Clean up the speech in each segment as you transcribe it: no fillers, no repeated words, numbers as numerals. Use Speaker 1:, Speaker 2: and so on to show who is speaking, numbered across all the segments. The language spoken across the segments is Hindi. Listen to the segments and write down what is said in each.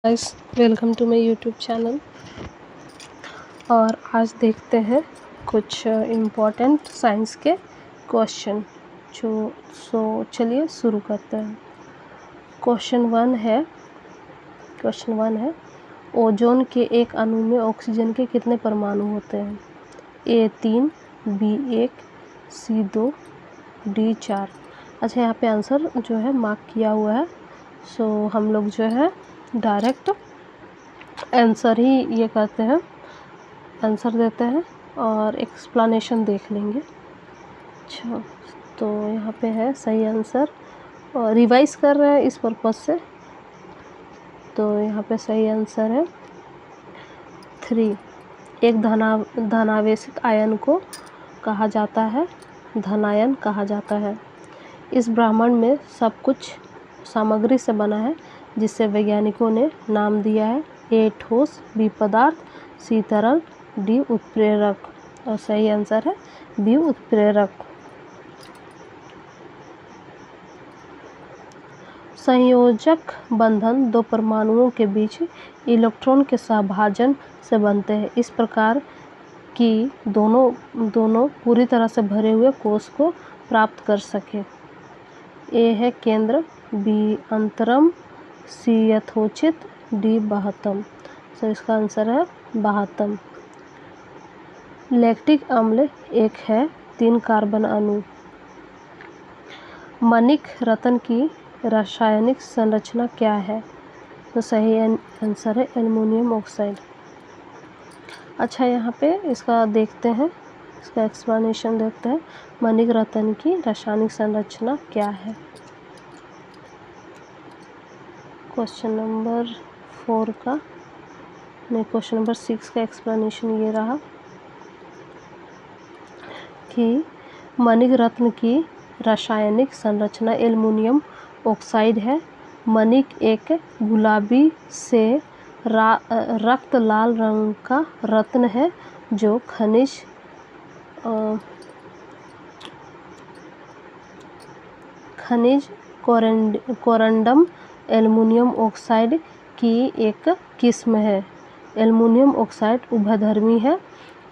Speaker 1: Guys, welcome to my YouTube channel. और आज देखते हैं कुछ इम्पोर्टेंट साइंस के क्वेश्चन। चलिए शुरू करते हैं। क्वेश्चन वन है ओजोन के एक अणु में ऑक्सीजन के कितने परमाणु होते हैं? ए 3, बी 1, सी 2, डी 4। अच्छा, यहाँ पे आंसर जो है मार्क किया हुआ है। हम लोग जो है डायरेक्ट आंसर ही ये करते हैं, आंसर देते हैं और एक्सप्लेनेशन देख लेंगे। अच्छा, तो यहाँ पे है सही आंसर और रिवाइज कर रहे हैं इस पर्पज़ से। तो यहाँ पे सही आंसर है 3। एक धनावेशित आयन को कहा जाता है धनायन कहा जाता है। इस ब्रह्मांड में सब कुछ सामग्री से बना है जिसे वैज्ञानिकों ने नाम दिया है ए ठोस, बी पदार्थ, सी तरल, डी उत्प्रेरक। और सही आंसर है बी उत्प्रेरक। संयोजक बंधन दो परमाणुओं के बीच इलेक्ट्रॉन के सहभाजन से बनते हैं इस प्रकार कि दोनों पूरी तरह से भरे हुए कोश को प्राप्त कर सके। ए है केंद्र, बी अंतरम, सी यथोचित, डी बाह्यतम। इसका आंसर है बाह्यतम। लैक्टिक अम्ल एक है 3 कार्बन अणु। मणिक रत्न की रासायनिक संरचना क्या है? तो सही आंसर है एल्युमिनियम ऑक्साइड। अच्छा, यहाँ पे इसका देखते हैं, इसका एक्सप्लेनेशन देखते हैं। मणिक रत्न की रासायनिक संरचना क्या है? क्वेश्चन नंबर 6 का एक्सप्लेनेशन ये रहा कि मणिक रत्न की रासायनिक संरचना एल्युमिनियम ऑक्साइड है। मणिक एक गुलाबी से रक्त लाल रंग का रत्न है जो खनिज कोरंडम एल्युमिनियम ऑक्साइड की एक किस्म है। एल्युमिनियम ऑक्साइड उभयधर्मी है।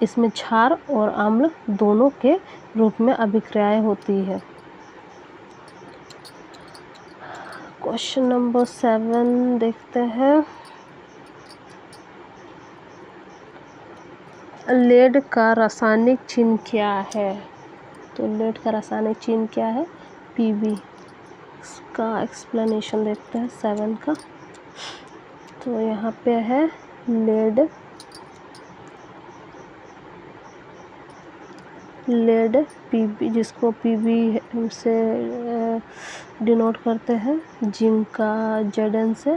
Speaker 1: इसमें क्षार और अम्ल दोनों के रूप में अभिक्रियाएं होती है। क्वेश्चन नंबर 7 देखते हैं। लेड का रासायनिक चिन्ह क्या है? तो लेड का रासायनिक चिन्ह क्या है? Pb। इसका एक्सप्लेनेशन देखते हैं 7 का। तो यहाँ पे है लेड Pb, जिसको Pb से डिनोट करते हैं, जिंक का Zn से,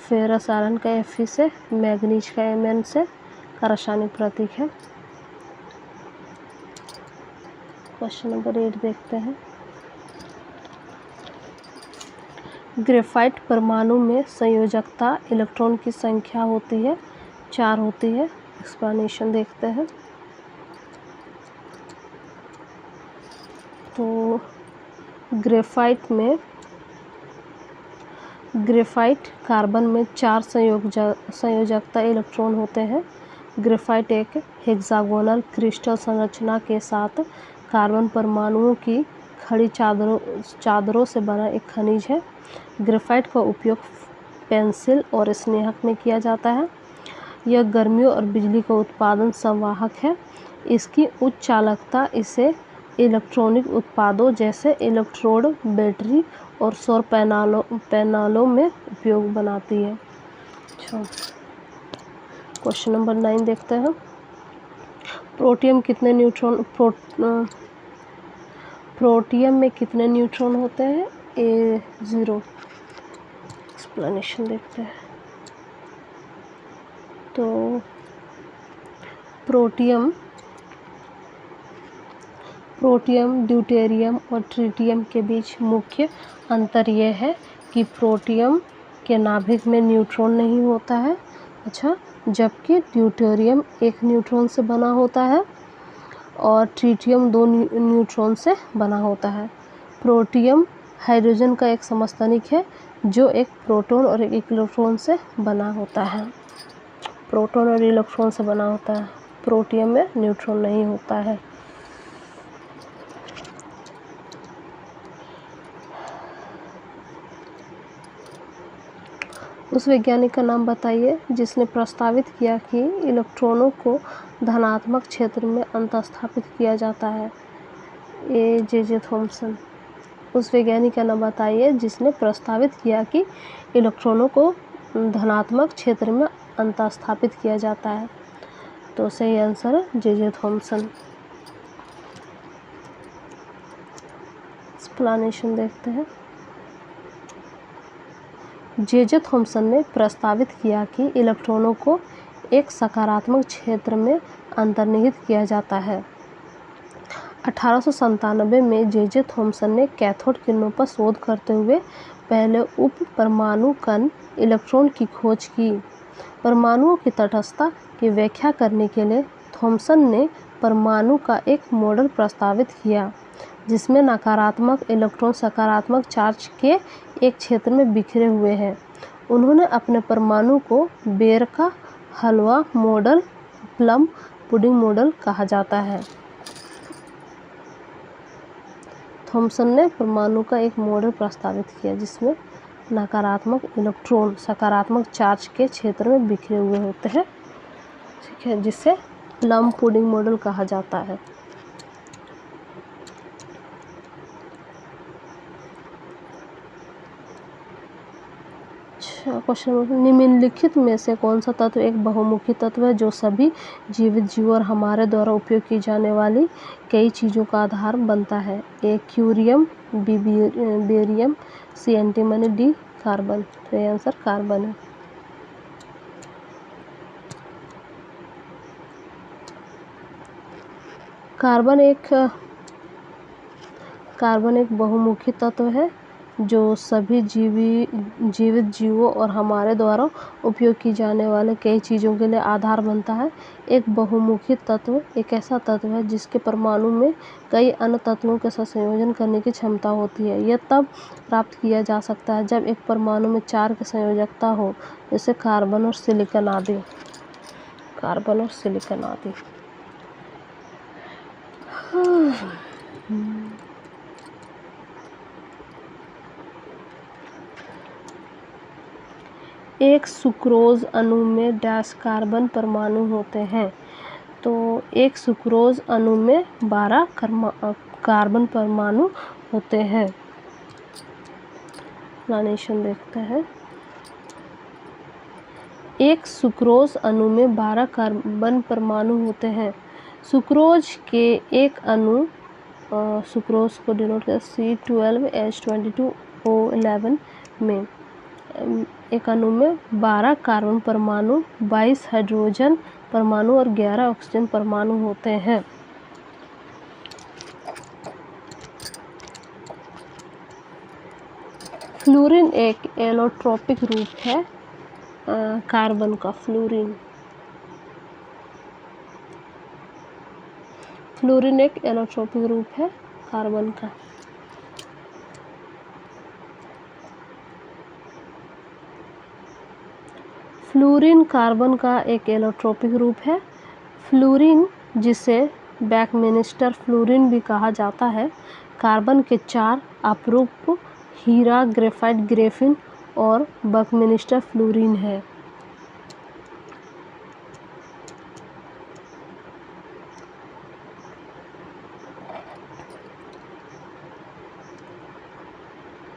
Speaker 1: फेरस आयरन का Fe से, मैग्नीज का Mn से का रासायनिक प्रतीक है। क्वेश्चन नंबर 8 देखते हैं। ग्रेफाइट परमाणु में संयोजकता इलेक्ट्रॉन की संख्या होती है 4 होती है। एक्सप्लेनेशन देखते हैं। तो ग्रेफाइट कार्बन में 4 संयोजकता इलेक्ट्रॉन होते हैं। ग्रेफाइट एक हेक्सागोनल क्रिस्टल संरचना के साथ कार्बन परमाणुओं की खड़ी चादरों से बना एक खनिज है। ग्रेफाइट का उपयोग पेंसिल और स्नेहक में किया जाता है। यह गर्मियों और बिजली का उत्पादन संवाहक है। इसकी उच्च चालकता इसे इलेक्ट्रॉनिक उत्पादों जैसे इलेक्ट्रोड, बैटरी और सौर पैनलों में उपयोग बनाती है। अच्छा, क्वेश्चन नंबर 9 देखते हैं। प्रोटियम में कितने न्यूट्रॉन होते हैं? ए 0। एक्सप्लेनेशन देखते हैं। तो प्रोटियम, ड्यूटेरियम और ट्रिटियम के बीच मुख्य अंतर यह है कि प्रोटियम के नाभिक में न्यूट्रॉन नहीं होता है। अच्छा, जबकि ड्यूटेरियम 1 न्यूट्रॉन से बना होता है और ट्रिटियम 2 न्यूट्रॉन से बना होता है। प्रोटियम हाइड्रोजन का एक समस्थानिक है जो एक प्रोटॉन और एक इलेक्ट्रॉन से बना होता है। प्रोटॉन और इलेक्ट्रॉन से बना होता है। प्रोटियम में न्यूट्रॉन नहीं होता है। उस वैज्ञानिक का नाम बताइए जिसने प्रस्तावित किया कि इलेक्ट्रॉनों को धनात्मक क्षेत्र में अंतःस्थापित किया जाता है। ए जे थॉमसन। उस वैज्ञानिक का नाम बताइए जिसने प्रस्तावित किया कि इलेक्ट्रॉनों को धनात्मक क्षेत्र में अंतःस्थापित किया जाता है। तो सही आंसर है जे थॉमसन। एक्सप्लेनेशन देखते हैं। जे थॉमसन ने प्रस्तावित किया कि इलेक्ट्रॉनों को एक सकारात्मक क्षेत्र में अंतर्निहित किया जाता है। 1897 में जे थॉमसन ने कैथोड किरणों पर शोध करते हुए पहले उप परमाणु कण इलेक्ट्रॉन की खोज की। परमाणुओं की तटस्थता की व्याख्या करने के लिए थॉमसन ने परमाणु का एक मॉडल प्रस्तावित किया जिसमें नकारात्मक इलेक्ट्रॉन सकारात्मक चार्ज के एक क्षेत्र में बिखरे हुए हैं। उन्होंने अपने परमाणु को बेर का हलवा मॉडल, प्लम पुडिंग मॉडल कहा जाता है। थॉमसन ने परमाणु का एक मॉडल प्रस्तावित किया जिसमें नकारात्मक इलेक्ट्रॉन सकारात्मक चार्ज के क्षेत्र में बिखरे हुए होते हैं, ठीक है, जिसे प्लम पुडिंग मॉडल कहा जाता है। क्वेश्चन नंबर, निम्नलिखित में से कौन सा तत्व एक बहुमुखी तत्व है जो सभी जीवित जीवों और हमारे द्वारा उपयोग की जाने वाली कई चीज़ों का आधार बनता है? ए क्यूरियम, बी बेरियम, सी एंटीमनी, डी कार्बन। तो ये आंसर कार्बन है। कार्बन एक बहुमुखी तत्व है जो सभी जीवित जीवों और हमारे द्वारा उपयोग की जाने वाले कई चीज़ों के लिए आधार बनता है। एक बहुमुखी तत्व एक ऐसा तत्व है जिसके परमाणु में कई अन्य तत्वों के साथ संयोजन करने की क्षमता होती है। यह तब प्राप्त किया जा सकता है जब एक परमाणु में 4 की संयोजकता हो, जैसे कार्बन और सिलिकॉन आदि। एक सुक्रोज अणु में डैश कार्बन परमाणु होते हैं? तो एक सुक्रोज अणु में 12 कार्बन परमाणु होते हैं। एक्सप्लेनेशन देखते हैं। एक सुक्रोज अणु में 12 कार्बन परमाणु होते हैं। सुक्रोज के एक अणु सुक्रोज को डिनोट कर C12H22O11 में एक अणु में 12 कार्बन परमाणु, 22 हाइड्रोजन परमाणु और 11 ऑक्सीजन परमाणु होते हैं। फ्लोरीन एक एलोट्रोपिक रूप है कार्बन का। फ्लोरीन एक एलोट्रोपिक रूप है कार्बन का। फ्लोरीन कार्बन का एक एलोट्रोपिक रूप है। फ्लोरीन, जिसे बैकमिनिस्टर फ्लोरीन भी कहा जाता है, कार्बन के 4 अपरूप हीरा, ग्रेफाइट, ग्रेफीन और बकमिनिस्टर फ्लोरीन है।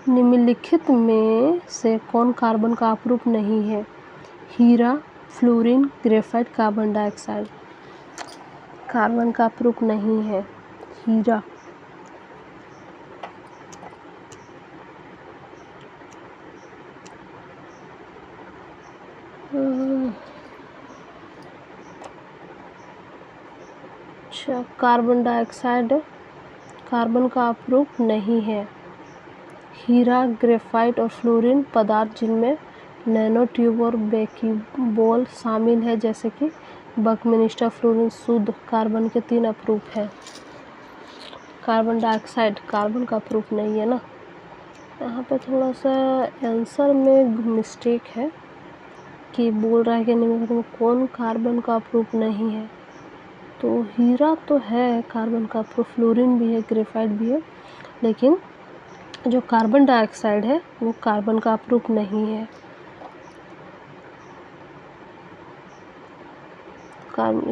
Speaker 1: निम्नलिखित में से कौन कार्बन का अपरूप नहीं है? हीरा, fluorine, graphite, carbon dioxide. Carbon का अपरूप नहीं है हीरा। अच्छा, कार्बन डाइऑक्साइड कार्बन का अपरूप नहीं है। हीरा, ग्रेफाइट और फ्लोरीन पदार्थ जिनमें नैनो ट्यूब और बैकीबोल शामिल है, जैसे कि बकमिनिस्टर फ्लोरीन, शुद्ध कार्बन के 3 अपरूप हैं। कार्बन डाइऑक्साइड कार्बन का अपरूप नहीं है ना। यहाँ पे थोड़ा सा आंसर में मिस्टेक है कि बोल रहा है कि निम्नलिखित में कौन कार्बन का प्रूफ नहीं है। तो हीरा तो है कार्बन का प्रूफ, फ्लोरीन भी है, ग्रेफाइट भी है, लेकिन जो कार्बन डाइऑक्साइड है वो कार्बन का प्रूफ नहीं है।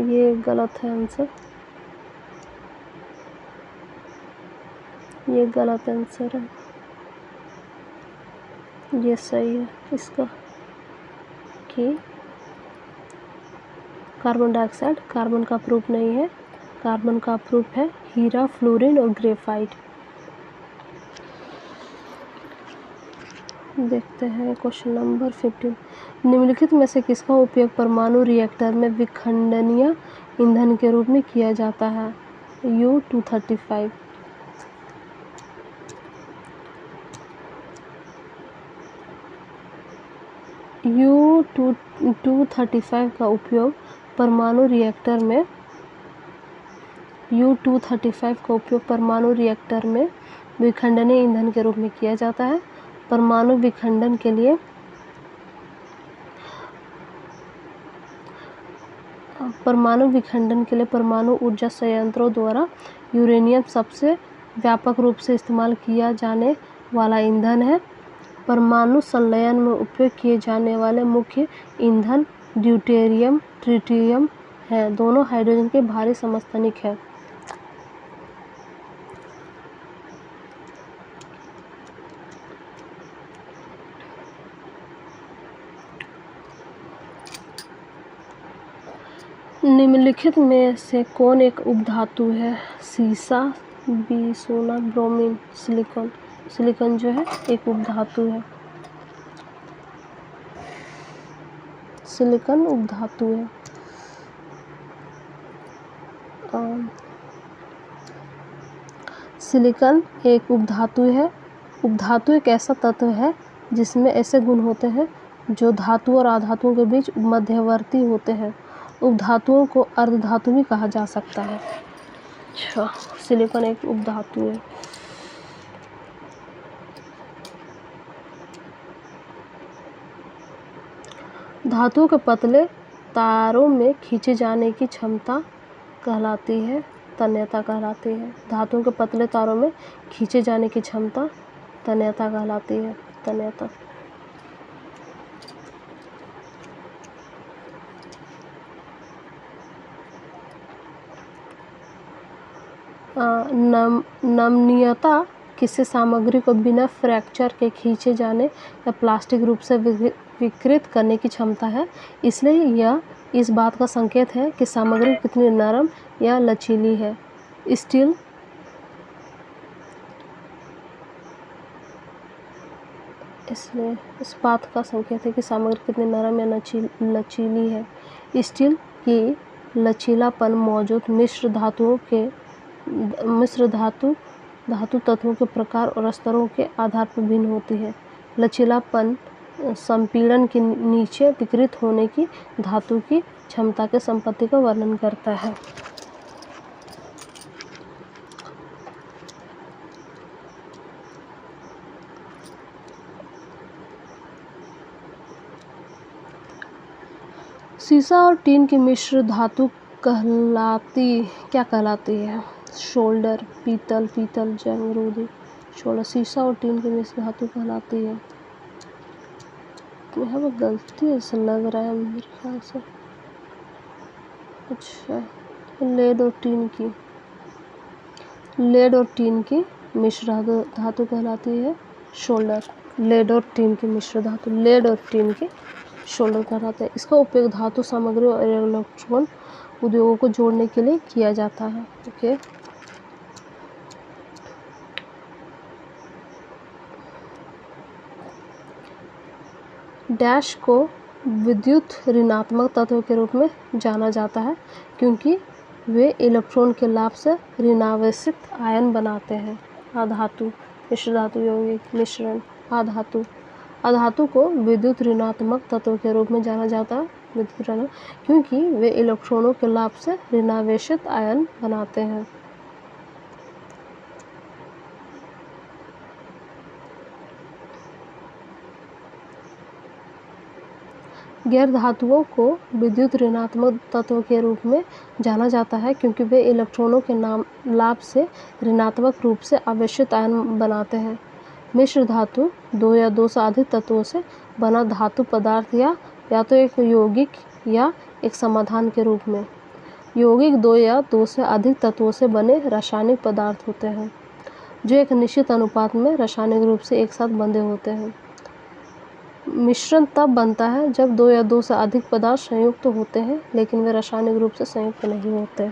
Speaker 1: ये गलत है आंसर, ये गलत आंसर है, ये सही है इसका कि कार्बन डाइऑक्साइड कार्बन का प्रूफ नहीं है। कार्बन का प्रूफ है हीरा, फ्लोरीन और ग्रेफाइट। देखते हैं क्वेश्चन नंबर 15। निम्नलिखित में से किसका उपयोग परमाणु रिएक्टर में विखंडनीय ईंधन के रूप में किया जाता है? U-235। U-235 का उपयोग परमाणु रिएक्टर में U-235 का उपयोग परमाणु रिएक्टर में विखंडनीय ईंधन के रूप में किया जाता है। परमाणु विखंडन के लिए परमाणु ऊर्जा संयंत्रों द्वारा यूरेनियम सबसे व्यापक रूप से इस्तेमाल किया जाने वाला ईंधन है। परमाणु संलयन में उपयोग किए जाने वाले मुख्य ईंधन ड्यूटेरियम, ट्रिटियम हैं। दोनों हाइड्रोजन के भारी समस्थानिक हैं। निम्नलिखित में से कौन एक उपधातु है? सीसा, बी सोना, ब्रोमीन, सिलिकॉन। सिलिकॉन जो है एक उपधातु है। सिलिकॉन उपधातु है। सिलिकॉन एक उपधातु है। उपधातु एक ऐसा तत्व है जिसमें ऐसे गुण होते हैं जो धातु और अधातुओं के बीच मध्यवर्ती होते हैं। उपधातुओं को अर्धधातु भी कहा जा सकता है। अच्छा, सिलिकॉन एक उपधातु है। धातुओं के पतले तारों में खींचे जाने की क्षमता कहलाती है तन्यता कहलाती है। धातुओं के पतले तारों में खींचे जाने की क्षमता तन्यता कहलाती है। तन्यता। नमनीयता किसी सामग्री को बिना फ्रैक्चर के खींचे जाने या प्लास्टिक रूप से विकृत करने की क्षमता है। इसलिए यह इस बात का संकेत है कि सामग्री कितनी नरम या लचीली है। स्टील इसलिए इस बात का संकेत है कि सामग्री कितनी नरम या लचीली है। स्टील की लचीलापन मौजूद मिश्र धातु तत्वों के प्रकार और स्तरों के आधार पर भिन्न होती है। लचीलापन संपीड़न के नीचे विकृत होने की धातु की क्षमता के संपत्ति का वर्णन करता है। सीसा और टीन की मिश्र धातु क्या कहलाती है? शोल्डर, पीतल, जंगरोधी। शोल्डर। सीसा और टीन की मिश्र धातु कहलाती है। यहाँ पर गलती ऐसा लग रहा है मेरे ख्याल से। अच्छा, लेड और टीन की मिश्र धातु कहलाती है शोल्डर। लेड और टीन की शोल्डर कहलाता है। इसका उपयोग धातु सामग्री और इलेक्ट्रॉन उद्योगों को जोड़ने के लिए किया जाता है। ओके। डैश को विद्युत ऋणात्मक तत्व के रूप में जाना जाता है क्योंकि वे इलेक्ट्रॉन के लाभ से ऋणावेशित आयन बनाते हैं। अधातु, मिश्र धातु, यौगिक, मिश्रण। अधातु को विद्युत ऋणात्मक तत्व के रूप में जाना जाता है क्योंकि वे इलेक्ट्रॉनों के लाभ से ऋणावेशित आयन बनाते हैं। गैर धातुओं को विद्युत ऋणात्मक तत्व के रूप में जाना जाता है क्योंकि वे इलेक्ट्रॉनों के लाभ से ऋणात्मक रूप से आवेशित आयन बनाते हैं। मिश्र धातु दो या दो से अधिक तत्वों से बना धातु पदार्थ या तो एक यौगिक या एक समाधान के रूप में। यौगिक दो या दो से अधिक तत्वों से बने रासायनिक पदार्थ होते हैं जो एक निश्चित अनुपात में रासायनिक रूप से एक साथ बंधे होते हैं। मिश्रण तब बनता है जब दो या दो से अधिक पदार्थ संयुक्त होते हैं लेकिन वे रासायनिक रूप से संयुक्त नहीं होते।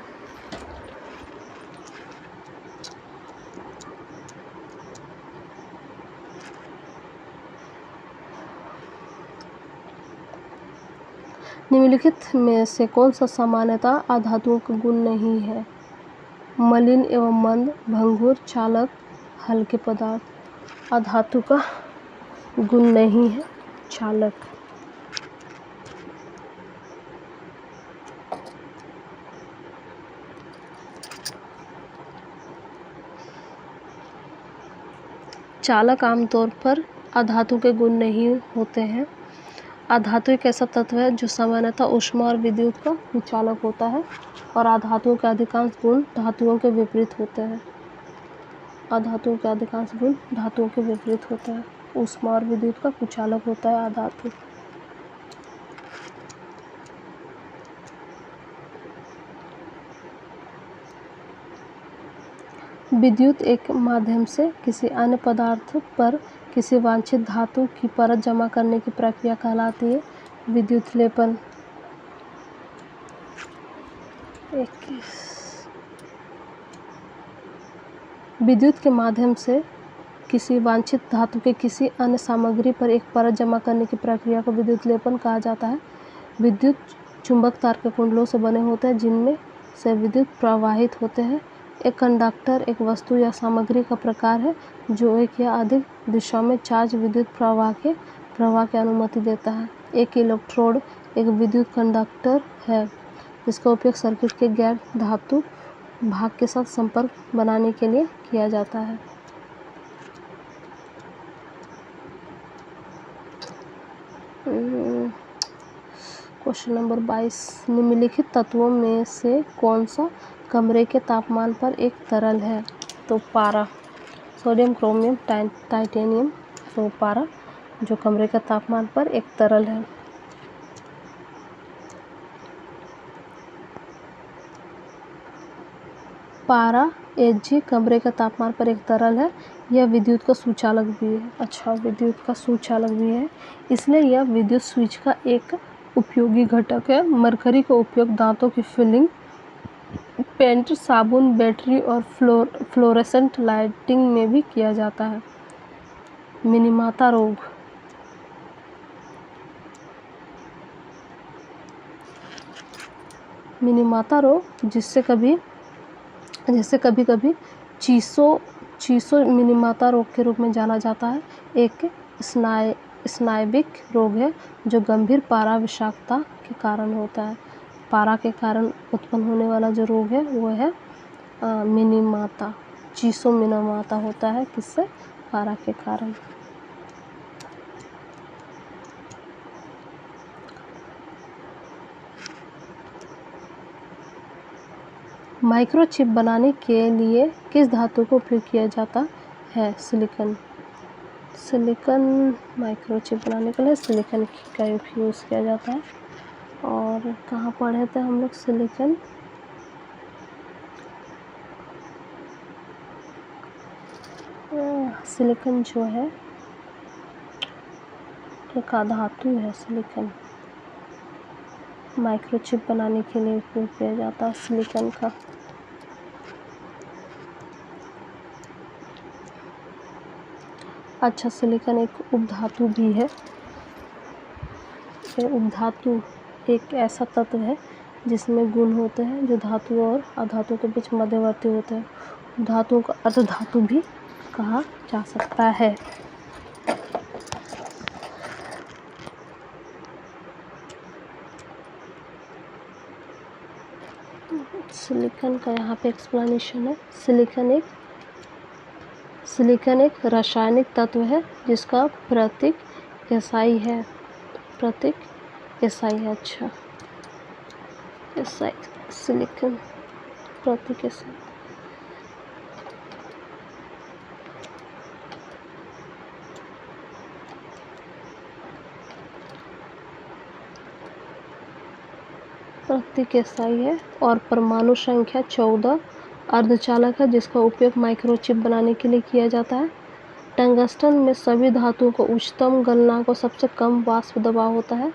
Speaker 1: निम्नलिखित में से कौन सा सामान्यतः अधातुओं का गुण नहीं है? मलिन एवं मंद, भंगुर, चालक, हल्के पदार्थ। अधातु का गुण नहीं है चालक। चालक आमतौर पर अधातु के गुण नहीं होते हैं। अधातु एक ऐसा तत्व है जो सामान्यतः ऊष्मा और विद्युत का कुचालक होता है और अधातुओं के अधिकांश गुण धातुओं के विपरीत होते हैं। अधातुओं के अधिकांश गुण धातुओं के विपरीत होते हैं। ऊष्मा और विद्युत का कुचालक होता है अधातु। विद्युत एक माध्यम से किसी अन्य पदार्थ पर किसी वांछित धातु की परत जमा करने की प्रक्रिया कहलाती है विद्युत लेपन। विद्युत के माध्यम से किसी वांछित धातु के किसी अन्य सामग्री पर एक परत जमा करने की प्रक्रिया को विद्युत लेपन कहा जाता है। विद्युत चुंबक तार के कुंडलों से बने होते हैं जिनमें से विद्युत प्रवाहित होते हैं। एक कंडक्टर एक वस्तु या सामग्री का प्रकार है जो एक या अधिक दिशाओं में चार्ज विद्युत प्रवाह की अनुमति देता है। एक इलेक्ट्रोड एक विद्युत कंडक्टर है जिसका उपयोग सर्किट के गैर धातु भाग के साथ संपर्क बनाने के लिए किया जाता है। क्वेश्चन नंबर 22, निम्नलिखित तत्वों में से कौन सा कमरे के तापमान पर एक तरल है? तो पारा, सोडियम, क्रोमियम, टाइटेनियम। तो पारा जो कमरे के तापमान पर एक तरल है। पारा Hg कमरे के तापमान पर एक तरल है। यह विद्युत का सुचालक भी है। अच्छा, विद्युत का सुचालक भी है, इसलिए यह विद्युत स्विच का एक उपयोगी घटक है। मरकरी का उपयोग दांतों की फिलिंग, पेंट, साबुन, बैटरी और फ्लोरेसेंट लाइटिंग में भी किया जाता है। मिनीमाता रोग, मिनीमाता रोग जिससे कभी कभी चीसो मिनीमाता रोग के रूप में जाना जाता है, एक स्नायविक रोग है जो गंभीर पारा विषाक्तता के कारण होता है। पारा के कारण उत्पन्न होने वाला जो रोग है वो है मिनीमाता, चीसो मिनीमाता होता है किससे? पारा के कारण। माइक्रोचिप बनाने के लिए किस धातु का उपयोग किया जाता है? सिलिकॉन। माइक्रोचिप बनाने के लिए सिलिकॉन का यूज़ किया जाता है। और कहाँ पढ़े थे हम लोग सिलिकॉन? सिलिकॉन जो है एक धातु है। सिलिकॉन माइक्रोचिप बनाने के लिए उपयोग किया जाता है सिलिकॉन का। अच्छा, सिलिकॉन एक उपधातु भी है। उपधातु एक ऐसा तत्व है जिसमें गुण होते हैं जो धातु और अधातु के बीच मध्यवर्ती होते हैं। धातुओं का अर्धधातु भी कहा जा सकता है। सिलिकॉन का यहाँ पे एक्सप्लेनेशन है। सिलिकॉन एक रासायनिक तत्व है जिसका प्रतीक SI है। प्रतीक SI है। अच्छा, SI सिलिकॉन प्रति के साथ। प्रतीक SI है और परमाणु संख्या 14 अर्धचालक है जिसका उपयोग माइक्रोचिप बनाने के लिए किया जाता है। टंगस्टन में सभी धातुओं को उच्चतम गलनांक और सबसे कम वाष्प दबाव होता है।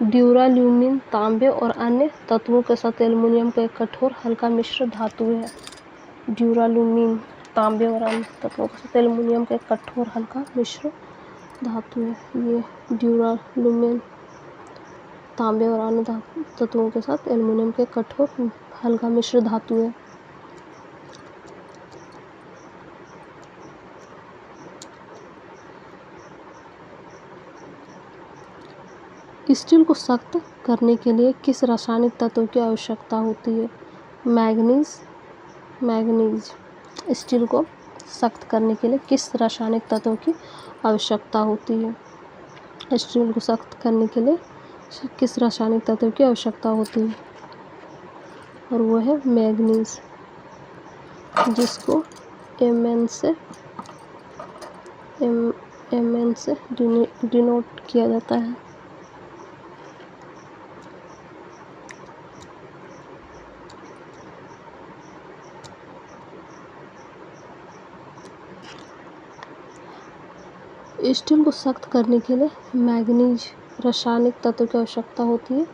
Speaker 1: ड्यूराल्यूमिन तांबे और अन्य तत्वों के साथ एल्युमिनियम का एक कठोर हल्का मिश्र धातु है। ड्यूराल्यूमिन तांबे और अन्य तत्वों के साथ एल्युमिनियम का एक कठोर हल्का मिश्र धातु है। ये ड्यूराल्यूमिन तांबे और अन्य तत्वों के साथ एल्युमिनियम के कठोर हल्का मिश्र धातु है। स्टील को सख्त करने के लिए किस रासायनिक तत्व की आवश्यकता होती है? मैग्नीज। स्टील को सख्त करने के लिए किस रासायनिक तत्व की आवश्यकता होती है? स्टील को सख्त करने के लिए किस रासायनिक तत्व की आवश्यकता होती है? और वो है मैग्नीज, जिसको Mn से डिनोट किया जाता है। स्टील को सख्त करने के लिए मैग्नीज रासायनिक तत्व की आवश्यकता होती है।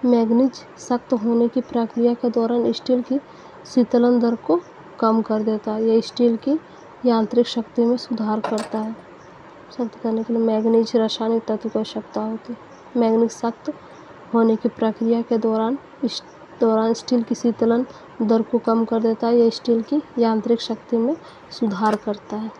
Speaker 1: मैग्नीज सख्त होने की प्रक्रिया के दौरान स्टील की शीतलन दर को कम कर देता है। यह स्टील की यांत्रिक शक्ति में सुधार करता है। सख्त करने के लिए मैग्नीज रासायनिक तत्व की आवश्यकता होती है। मैग्नीज सख्त होने की प्रक्रिया के दौरान स्टील की शीतलन दर को कम कर देता है। यह स्टील की यांत्रिक शक्ति में सुधार करता है।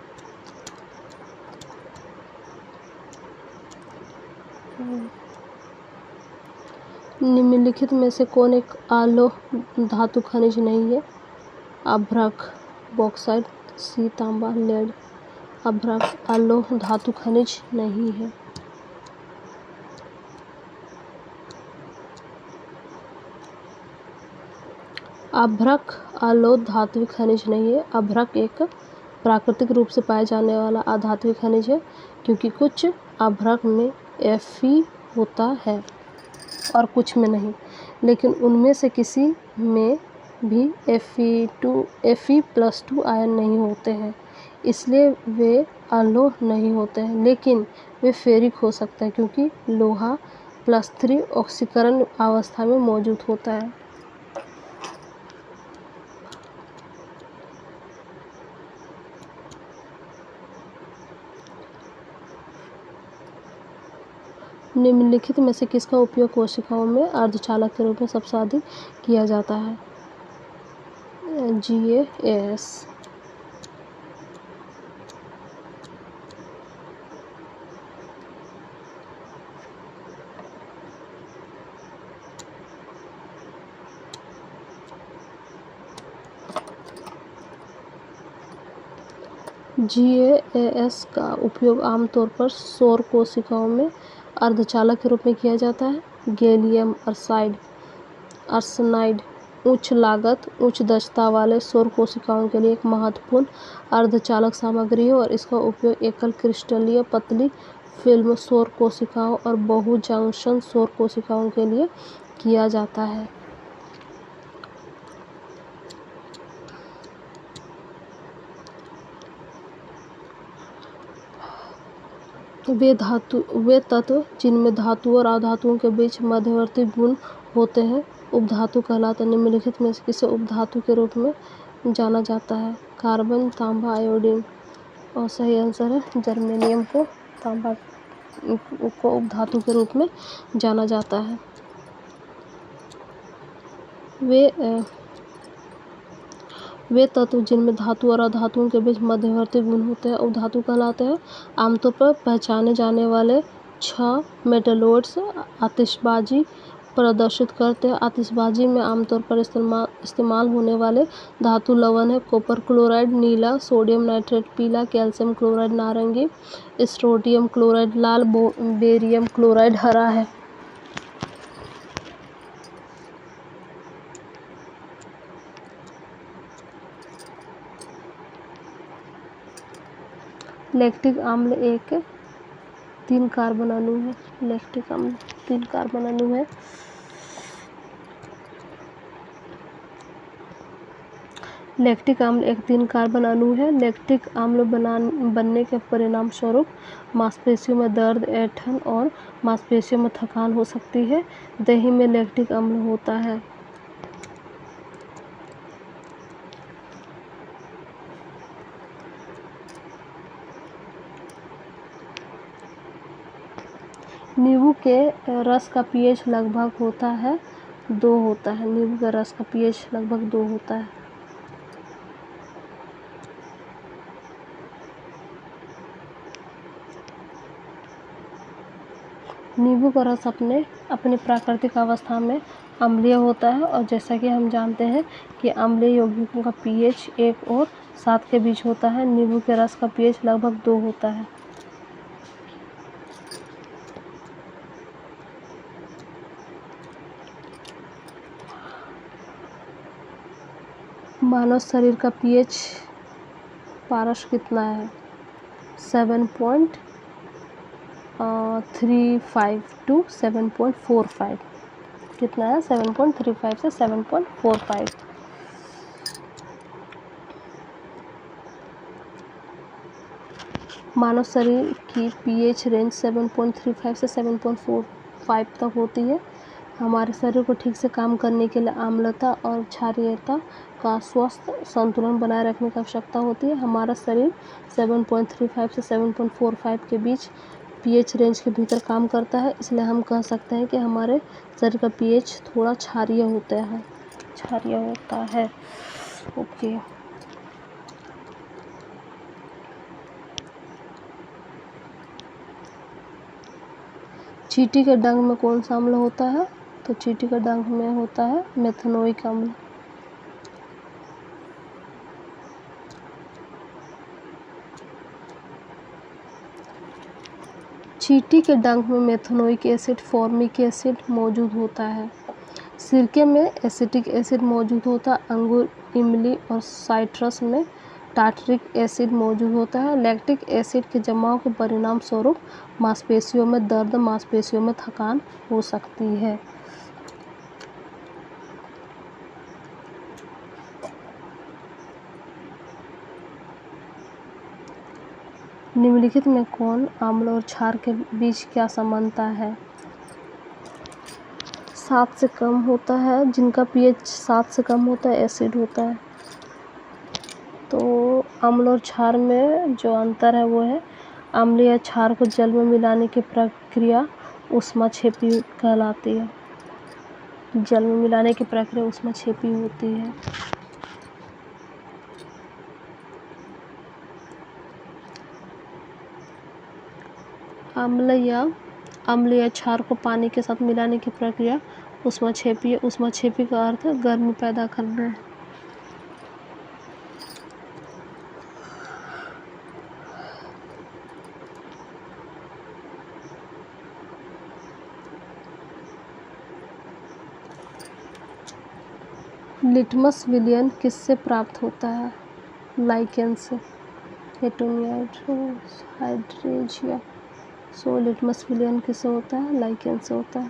Speaker 1: निम्नलिखित में से कौन एक अलोह धातु खनिज नहीं है? अभ्रक, बॉक्साइट, सी तांबा, लेड। अभ्रक अलोह धातु खनिज नहीं है। अभ्रक अलोह धातु खनिज नहीं है। अभ्रक एक प्राकृतिक रूप से पाए जाने वाला अधातुक खनिज है क्योंकि कुछ अभ्रक में Fe होता है और कुछ में नहीं, लेकिन उनमें से किसी में भी Fe+2 आयन नहीं होते हैं, इसलिए वे अलोह नहीं होते हैं, लेकिन वे फेरिक हो सकते हैं क्योंकि लोहा +3 ऑक्सीकरण अवस्था में मौजूद होता है। निम्नलिखित में से किसका उपयोग कोशिकाओं में अर्धचालक के रूप में सबसे अधिक किया जाता है? GaAs। GaAs का उपयोग आमतौर पर सौर कोशिकाओं में अर्धचालक के रूप में किया जाता है। गैलियम आर्सेनाइड उच्च लागत उच्च दक्षता वाले सौर कोशिकाओं के लिए एक महत्वपूर्ण अर्धचालक सामग्री है और इसका उपयोग एकल क्रिस्टलीय पतली फिल्म सौर कोशिकाओं और बहु जंक्शन सौर कोशिकाओं के लिए किया जाता है। वे तत्व जिनमें धातु और अधातुओं के बीच मध्यवर्ती गुण होते हैं उपधातु कहलाते हैं। निम्नलिखित में से किसे उपधातु के रूप में जाना जाता है? कार्बन, तांबा, आयोडीन। और सही आंसर है जर्मेनियम को तांबा को उपधातु के रूप में जाना जाता है। वे तत्व जिनमें धातु और अधातुओं के बीच मध्यवर्ती गुण होते हैं उपधातु कहलाते हैं। आमतौर पर पहचाने जाने वाले 6 मेटलोइड्स आतिशबाजी प्रदर्शित करते हैं। आतिशबाजी में आमतौर पर इस्तेमाल होने वाले धातु लवण है कॉपर क्लोराइड नीला, सोडियम नाइट्रेट पीला, कैल्शियम क्लोराइड नारंगी, स्ट्रोंटियम क्लोराइड लाल, बेरियम क्लोराइड हरा है। लैक्टिक अम्ल एक 3 कार्बन अणु है। लैक्टिक अम्ल 3 कार्बन अणु है। लैक्टिक अम्ल एक 3 कार्बन अणु है। लैक्टिक अम्ल बनने के परिणाम स्वरूप मांसपेशियों में दर्द, ऐंठन और मांसपेशियों में थकान हो सकती है। दही में लैक्टिक अम्ल होता है। नींबू के रस का पीएच लगभग होता है 2 होता है। नींबू के रस का पीएच लगभग 2 होता है। नींबू का रस अपनी प्राकृतिक अवस्था में अम्लीय होता है और जैसा कि हम जानते हैं कि अम्लीय यौगिकों का पीएच 1 और 7 के बीच होता है। नींबू के रस का पीएच लगभग 2 होता है। मानव शरीर का पीएच पारस कितना है? 7.35 टू 7.45। कितना है? 7.35 से 7.45। मानव शरीर की पीएच रेंज 7.35 से 7.45 तक होती है। हमारे शरीर को ठीक से काम करने के लिए आम्लता और क्षारीयता का स्वस्थ संतुलन बनाए रखने की आवश्यकता होती है। हमारा शरीर 7.35 से 7.45 के बीच पीएच रेंज के भीतर काम करता है, इसलिए हम कह सकते हैं कि हमारे शरीर का पीएच थोड़ा क्षारीय होता है। ओके। चींटी के डंक में कौन सा अम्ल होता है? तो चींटी के डंक में होता है मेथनोइक अम्ल। चींटी के डंक में मेथनोइक एसिड, फॉर्मिक एसिड मौजूद होता है। सिरके में एसिटिक एसिड मौजूद होता है। अंगूर, इमली और साइट्रस में टार्टरिक एसिड मौजूद होता है। लैक्टिक एसिड के जमाव के परिणाम स्वरूप मांसपेशियों में दर्द, मांसपेशियों में थकान हो सकती है। निम्नलिखित में कौन अम्ल और क्षार के बीच क्या समानता है? 7 से कम होता है। जिनका पीएच 7 से कम होता है एसिड होता है। तो अम्ल और क्षार में जो अंतर है वो है अम्ल या क्षार को जल में मिलाने की प्रक्रिया ऊष्माक्षेपी कहलाती है। जल में मिलाने की प्रक्रिया ऊष्माक्षेपी होती है। अम्ल या क्षार को पानी के साथ मिलाने की प्रक्रिया ऊष्माक्षेपी है। ऊष्माक्षेपी का अर्थ है गर्मी पैदा करना है। लिटमस विलयन किससे प्राप्त होता है? लाइकेन से। Petunia, hydrangea. सो लिटमस विलयन किससे होता है? लाइकेन से होता है।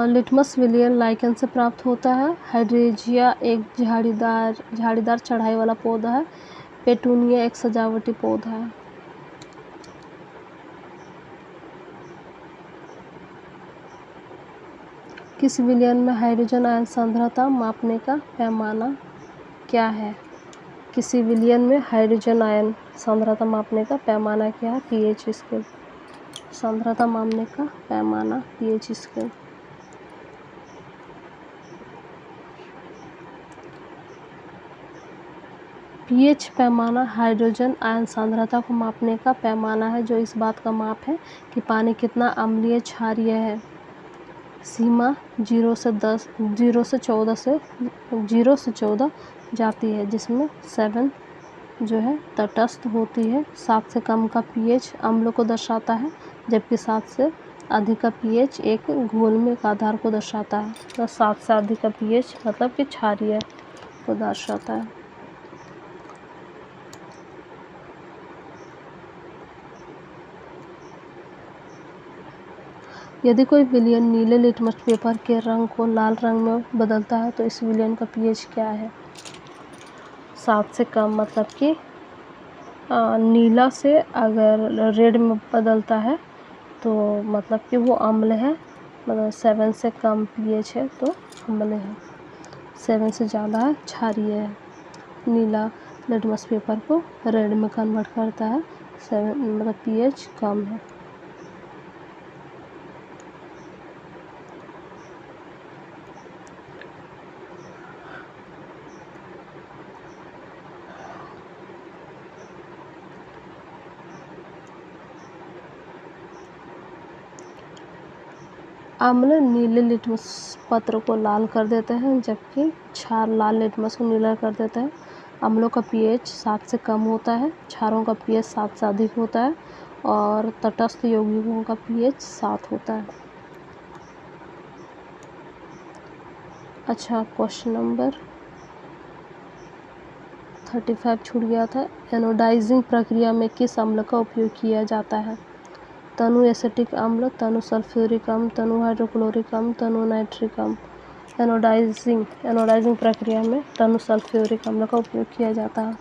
Speaker 1: लिटमस विलयन लाइकेन से प्राप्त होता है। हाइड्रेंजिया एक झाड़ीदार चढ़ाई वाला पौधा है। पेटूनिया एक सजावटी पौधा है। किस विलयन में हाइड्रोजन आयन सांद्रता मापने का पैमाना क्या है? किसी विलयन में हाइड्रोजन आयन सांद्रता मापने का पैमाना क्या है? PH scale. सांद्रता मापने का पैमाना पीएच स्केल। पीएच पैमाना हाइड्रोजन आयन सांद्रता को मापने का पैमाना है जो इस बात का माप है कि पानी कितना अम्लीय क्षारीय है। सीमा 0 से 14 जाती है, जिसमें 7 जो है तटस्थ होती है। 7 से कम का पीएच अम्ल को दर्शाता है, जबकि 7 से अधिक का pH एक घोल में एक आधार को दर्शाता है। तो 7 से अधिक का pH मतलब कि क्षारीय को दर्शाता है। यदि कोई विलयन नीले लिटमस पेपर के रंग को लाल रंग में बदलता है तो इस विलयन का pH क्या है? 7 से कम मतलब कि नीला से अगर रेड में बदलता है तो मतलब कि वो अम्ल है, मतलब 7 से कम pH है तो अम्ल है, 7 से ज़्यादा है क्षारीय है। नीला लिटमस पेपर को रेड में कन्वर्ट करता है, 7 मतलब pH कम है। अम्ल नीले लिटमस पत्र को लाल कर देते हैं, जबकि क्षार लाल लिटमस को नीला कर देता है। अम्लों का pH 7 से कम होता है, क्षारों का pH 7 से अधिक होता है और तटस्थ यौगिकों का pH 7 होता है। अच्छा, क्वेश्चन नंबर 35 छूट गया था। एनोडाइजिंग प्रक्रिया में किस अम्ल का उपयोग किया जाता है? तनु एसिटिक अम्ल, तनु सल्फ्यूरिक अम्ल, तनु हाइड्रोक्लोरिक अम्ल, तनु नाइट्रिक अम्ल। एनोडाइजिंग प्रक्रिया में तनु सल्फ्यूरिक अम्ल का उपयोग किया जाता है।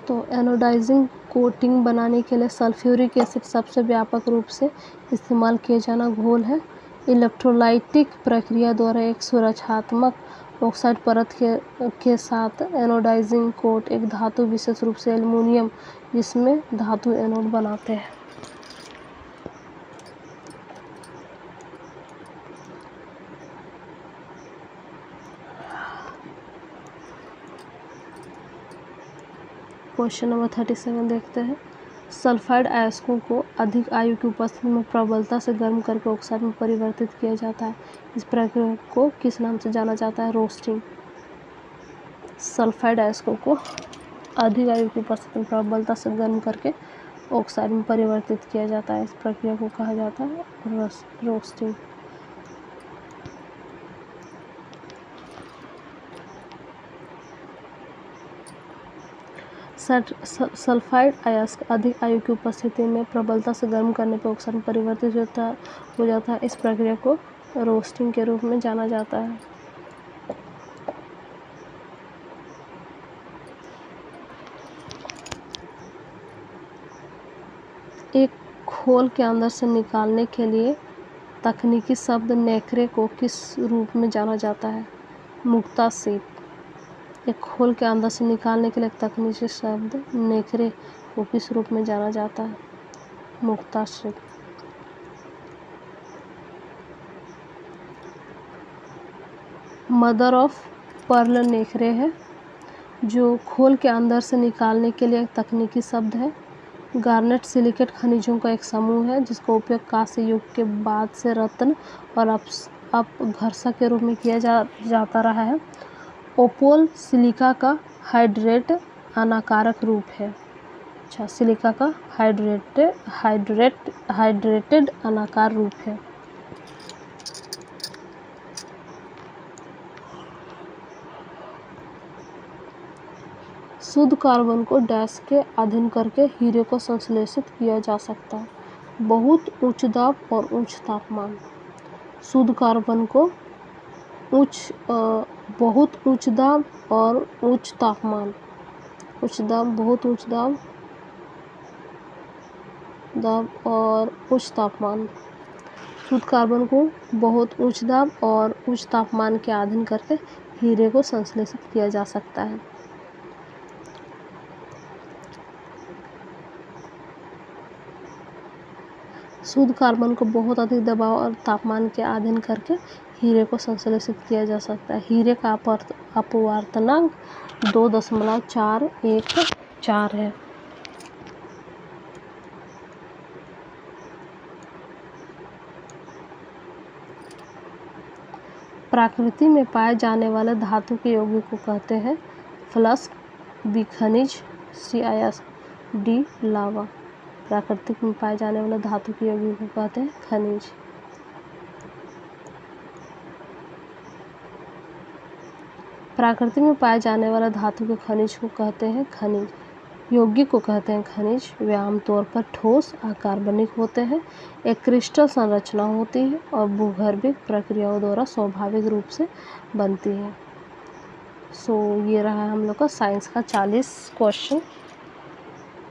Speaker 1: तो एनोडाइजिंग कोटिंग बनाने के लिए सल्फ्यूरिक एसिड सबसे व्यापक रूप से इस्तेमाल किया जाना घोल है। इलेक्ट्रोलाइटिक प्रक्रिया द्वारा एक सुरक्षात्मक ऑक्साइड परत के साथ एनोडाइजिंग कोट एक धातु, विशेष रूप से एल्युमिनियम, जिसमें धातु एनोड बनाते हैं। क्वेश्चन नंबर 37 देखते हैं। सल्फाइड अयस्कों को अधिक आयु की उपस्थिति में प्रबलता से गर्म करके ऑक्साइड में परिवर्तित किया जाता है। इस प्रक्रिया को किस नाम से जाना जाता है? रोस्टिंग। सल्फाइड अयस्कों को अधिक आयु की उपस्थिति में प्रबलता से गर्म करके ऑक्साइड में परिवर्तित किया जाता है। इस प्रक्रिया को कहा जाता है रोस्टिंग। सल्फाइड अयस्क अधिक आयु की उपस्थिति में प्रबलता से गर्म करने पर ऑक्साइड में परिवर्तित हो जाता है। इस प्रक्रिया को रोस्टिंग के रूप में जाना जाता है। एक खोल के अंदर से निकालने के लिए तकनीकी शब्द नेक्रे को किस रूप में जाना जाता है? मुक्ताशीत। एक खोल के अंदर से निकालने के लिए तकनीकी शब्द नेक्रे को किस रूप में जाना जाता है? मुक्ताशीत। मदर ऑफ पर्ल नेक्रे है, जो खोल के अंदर से निकालने के लिए एक तकनीकी शब्द है। गार्नेट सिलिकेट खनिजों का एक समूह है जिसका उपयोग कांस्य युग के बाद से रत्न और अपघर्षक के रूप में किया जाता रहा है। ओपोल सिलिका का हाइड्रेट अनाकारक रूप है। अच्छा, सिलिका का हाइड्रेटेड अनाकार रूप है। शुद्ध कार्बन को डैश के अधीन करके हीरे को संश्लेषित किया जा सकता है। बहुत उच्च दाब और उच्च तापमान। शुद्ध कार्बन को बहुत उच्च दाब और उच्च तापमान। उच्च दाब, बहुत उच्च दाब और उच्च तापमान। शुद्ध कार्बन को बहुत उच्च दाब और उच्च तापमान के अधीन करके हीरे को संश्लेषित किया जा सकता है। शुद्ध कार्बन को बहुत अधिक दबाव और तापमान के अधीन करके हीरे को संश्लेषित किया जा सकता है। हीरे का अपवर्तनांक 2.414 है। प्रकृति में पाए जाने वाले धातु के यौगिक को कहते हैं फ्लस्क, बी खनिज, सी अयस्क, डी लावा। प्राकृतिक में पाए जाने वाले धातु के यौगिक को कहते हैं खनिज। प्राकृतिक में पाए जाने वाला धातु के खनिज को कहते हैं खनिज। यौगिक को कहते हैं खनिज। वे आमतौर पर ठोस अकार्बनिक होते हैं, एक क्रिस्टल संरचना होती है और भूगर्भिक प्रक्रियाओं द्वारा स्वाभाविक रूप से बनती है। ये रहा हम लोग का साइंस का 40 क्वेश्चन,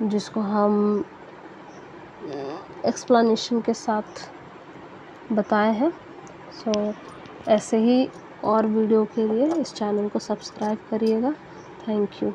Speaker 1: जिसको हम एक्सप्लेनेशन के साथ बताए हैं। ऐसे ही और वीडियो के लिए इस चैनल को सब्सक्राइब करिएगा। Thank you.